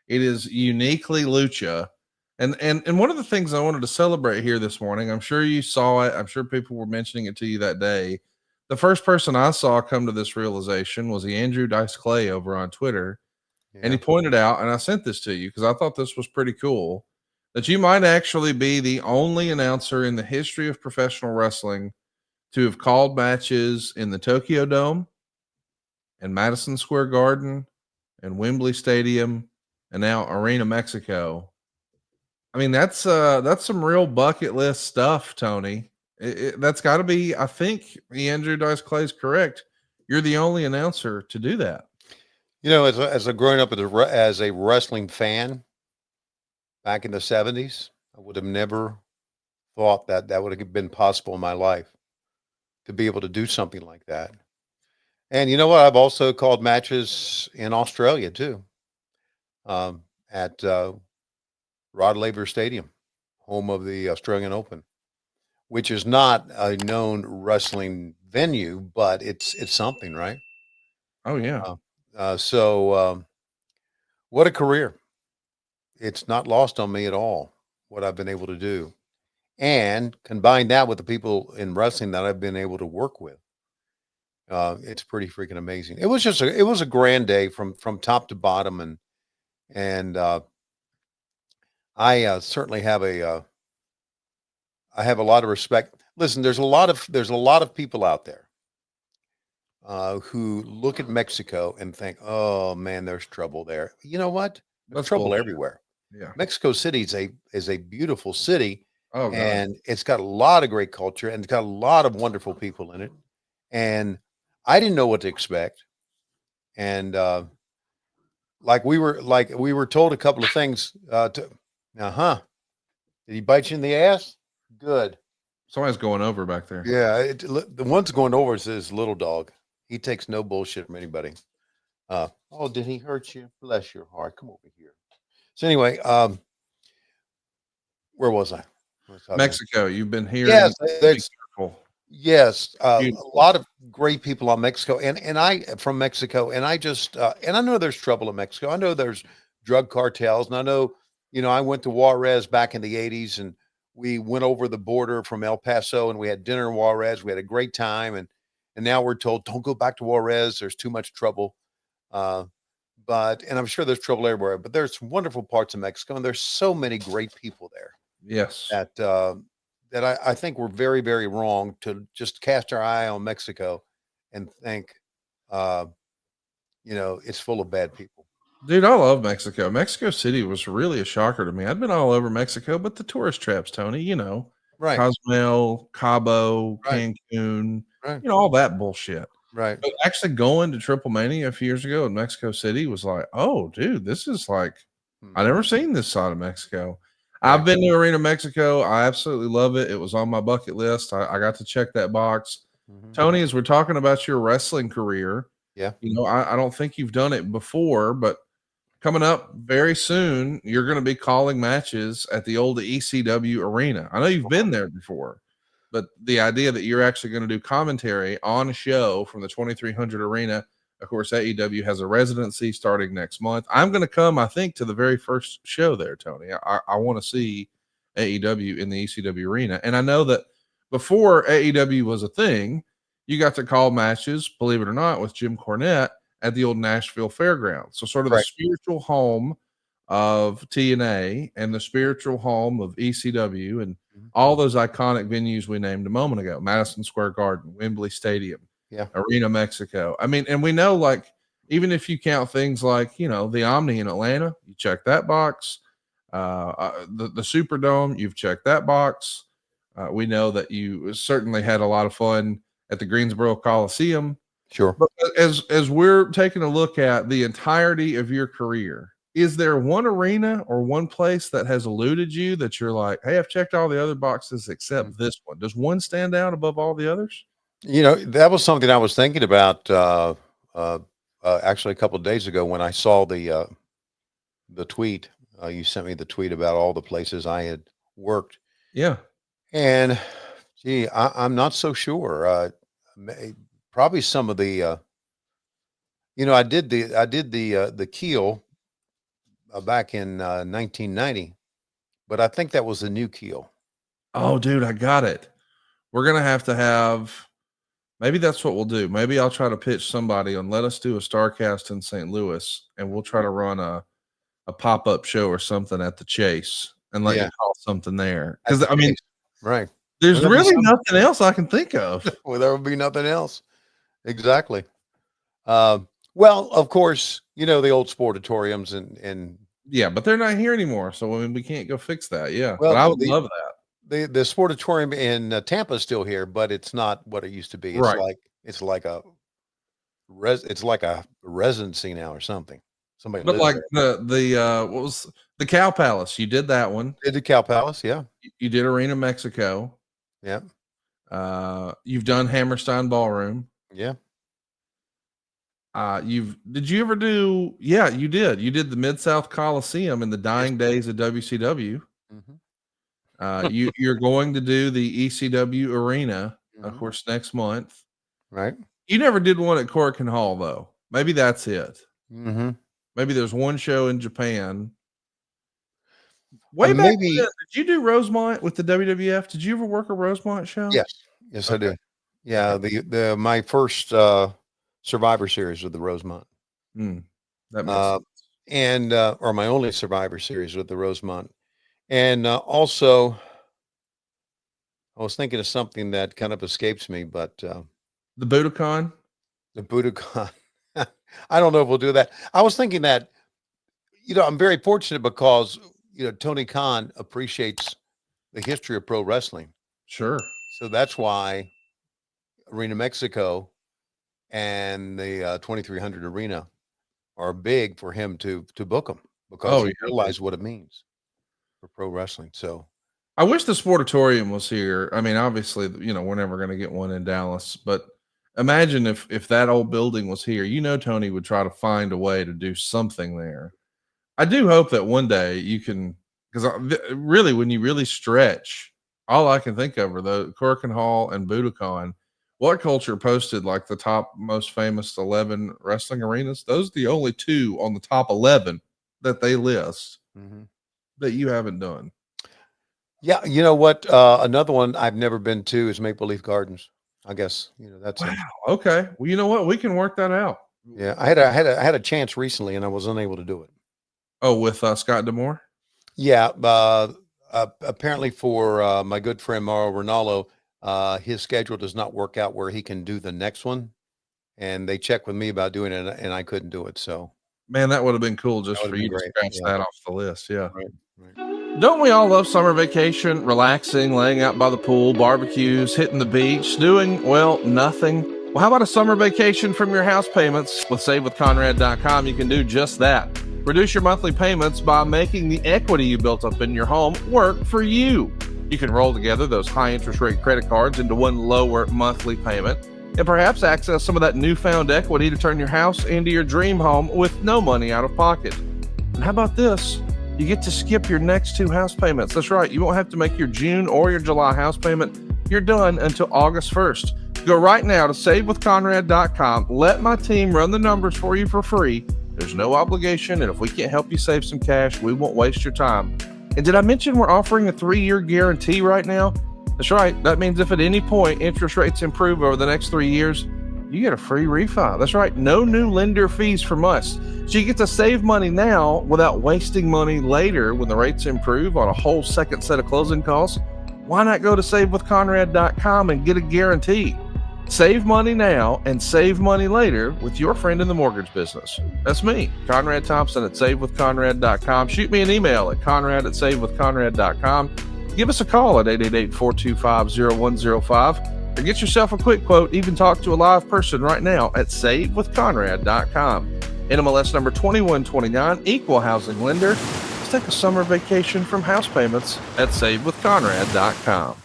It is uniquely lucha. And one of the things I wanted to celebrate here this morning, I'm sure you saw it. I'm sure people were mentioning it to you that day. The first person I saw come to this realization was the Andrew Dice Clay over on Twitter. And he Yeah. pointed out, and I sent this to you because I thought this was pretty cool, that you might actually be the only announcer in the history of professional wrestling to have called matches in the Tokyo Dome and Madison Square Garden and Wembley Stadium and now Arena Mexico. I mean, that's some real bucket list stuff, Tony. That's got to be. I think Andrew Dice Clay is correct. You're the only announcer to do that. As a growing up as a wrestling fan back in the 70s, I would have never thought that that would have been possible in my life to be able to do something like that. And you know what? I've also called matches in Australia too, at Rod Laver Stadium, home of the Australian Open, which is not a known wrestling venue, but it's something, right? Oh yeah, Uh, so what a career! It's not lost on me at all what I've been able to do, and combine that with the people in wrestling that I've been able to work with. It's pretty freaking amazing. It was a grand day from top to bottom, and I certainly have I have a lot of respect. Listen, there's a lot of people out there who look at Mexico and think, "Oh man, there's trouble there." You know what? There's that's trouble bullshit. everywhere. Yeah. Mexico City is a beautiful city, Oh god. and it's got a lot of great culture, and it's got a lot of wonderful people in it. And I didn't know what to expect, and like we were told a couple of things. Did he bite you in the ass? Good. Somebody's going over back there. Yeah, the one's going over is his little dog. He takes no bullshit from anybody. Oh, did he hurt you? Bless your heart. Come over here. So anyway, where was I? What was I talking about? Mexico, you've been hearing. Yes, Be there's careful. yes, a Beautiful. lot of great people on Mexico, and I from Mexico, and I just and I know there's trouble in Mexico. I know there's drug cartels, and I know I went to Juarez back in the '80s, and we went over the border from El Paso, and we had dinner in Juarez. We had a great time, and now we're told don't go back to Juarez. There's too much trouble. Uh, and I'm sure there's trouble everywhere. But there's wonderful parts of Mexico, and there's so many great people there Yes. that I think we're very, very wrong to just cast our eye on Mexico and think, uh, it's full of bad people. Dude, I love Mexico. Mexico City was really a shocker to me. I'd been all over Mexico, but the tourist traps, Tony, Right, Cozumel, Cabo, right, Cancun, right, all that bullshit. right. But actually going to Triple Mania a few years ago in Mexico City was like, oh, dude, this is like, I Hmm. never seen this side of Mexico. I've Right. been to Arena Mexico. I absolutely love it. It was on my bucket list. I got to check that box. Hmm. Tony, as we're talking about your wrestling career, Yeah. I don't think you've done it before, but coming up very soon, you're going to be calling matches at the old ECW arena. I know you've been there before, but the idea that you're actually going to do commentary on a show from the 2300 arena, of course, AEW has a residency starting next month. I'm going to come, I think, to the very first show there, Tony. I want to see AEW in the ECW arena. And I know that before AEW was a thing, you got to call matches, believe it or not, with Jim Cornette at the old Nashville Fairgrounds. So sort of the Right. spiritual home of TNA and the spiritual home of ECW and Mhm. all those iconic venues we named a moment ago: Madison Square Garden, Wembley Stadium, Yeah. Arena Mexico. I mean, and we know, like, even if you count things like, the Omni in Atlanta, you check that box. The Superdome, you've checked that box. We know that you certainly had a lot of fun at the Greensboro Coliseum. Sure. But as we're taking a look at the entirety of your career, is there one arena or one place that has eluded you that you're like, hey, I've checked all the other boxes Mhm. except this one? Does one stand out above all the others? That was something I was thinking about uh, actually a couple of days ago when I saw the tweet. You sent me the tweet about all the places I had worked, Yeah. and gee, I'm not so sure. May- Probably some of the I did the keel back in 1990, but I think that was the new keel. Oh, dude, I got it. We're gonna have to have. Maybe that's what we'll do. Maybe I'll try to pitch somebody and let us do a Starcast in St. Louis, and we'll try to run a pop up show or something at the Chase and let you Yeah. call something there. At Because the I mean, Chase. Right. there's Well, that'd be really something. nothing else I can think of. Well, there would be nothing else. Exactly. Well, of course, you know, the old sportatoriums and Yeah, but they're not here anymore, so I mean, we can't go fix that. Yeah, but well, I would love that. the sportatorium in Tampa is still here, but it's not what it used to be. Right. It's like a it's like a residency now or something. Somebody But lives like there. the what was the Cow Palace? You did that one. Did the Cow Palace? Yeah. You did Arena Mexico. Yeah. You've done Hammerstein Ballroom. Yeah. Did you ever do? Yeah, you did. You did the Mid South Coliseum in the dying days of WCW. Mm-hmm. You're going to do the ECW Arena, of Mhm. course, next month. Right. You never did one at Corkin Hall, though. Maybe that's it. Mm-hmm. Maybe there's one show in Japan. Way back when, Maybe. did you do Rosemont with the WWF? Did you ever work a Rosemont show? Yes. Yes, I Okay. did. Yeah. The my first Survivor Series with the Rosemont. That makes sense. And or my only Survivor Series with the Rosemont. And also, I was thinking of something that kind of escapes me, but The Budokan. the Budokan. I don't know if we'll do that. I was thinking that, you know, I'm very fortunate because, you know, Tony Khan appreciates the history of pro wrestling. Sure. So that's why Arena Mexico and the 2300 Arena are big for him to book them because Oh, he yeah, dude. realizes what it means for pro wrestling. So I wish the Sportatorium was here. I mean, obviously, you know, we're never going to get one in Dallas, but imagine if that old building was here. You know, Tony would try to find a way to do something there. I do hope that one day you can, because really, when you really stretch, all I can think of are the Corkin Hall and Budokan. What Culture posted like the top most famous 11 wrestling arenas. Those are the only two on the top 11 that they list that you haven't done. yeah, you know what? Another one I've never been to is Maple Leaf Gardens. I guess, you know, that's Wow. Okay. Well, you know what? We can work that out. yeah. I had a chance recently and I was unable to do it. Oh, with Scott Demore? Yeah, apparently for my good friend Mauro Ronaldo, his schedule does not work out where he can do the next one, and they checked with me about doing it, and I couldn't do it. So Man, that would have been cool just that would for have you been to great. scratch Yeah, that off the list. Yeah. right, right. Don't we all love summer vacation, relaxing, laying out by the pool, barbecues, hitting the beach, doing, well, nothing? Well, how about a summer vacation from your house payments? With SaveWithConrad.com, you can do just that. Reduce your monthly payments by making the equity you built up in your home work for you. You can roll together those high interest rate credit cards into one lower monthly payment and perhaps access some of that newfound equity to turn your house into your dream home with no money out of pocket. And how about this? You get to skip your next two house payments. That's right. You won't have to make your June or your July house payment. You're done until August 1st. Go right now to SaveWithConrad.com. Let my team run the numbers for you for free. There's no obligation, and if we can't help you save some cash, we won't waste your time. And did I mention we're offering a 3-year guarantee right now? That's right. That means if at any point interest rates improve over the next 3 years, you get a free refi. That's right. No new lender fees from us. So you get to save money now without wasting money later when the rates improve on a whole second set of closing costs. Why not go to SaveWithConrad.com and get a guarantee? Save money now and save money later with your friend in the mortgage business. That's me, Conrad Thompson at SaveWithConrad.com. Shoot me an email at Conrad@SaveWithConrad.com. Give us a call at 888-425-0105 or get yourself a quick quote. Even talk to a live person right now at SaveWithConrad.com. NMLS number 2129, equal housing lender. Let's take a summer vacation from house payments at SaveWithConrad.com.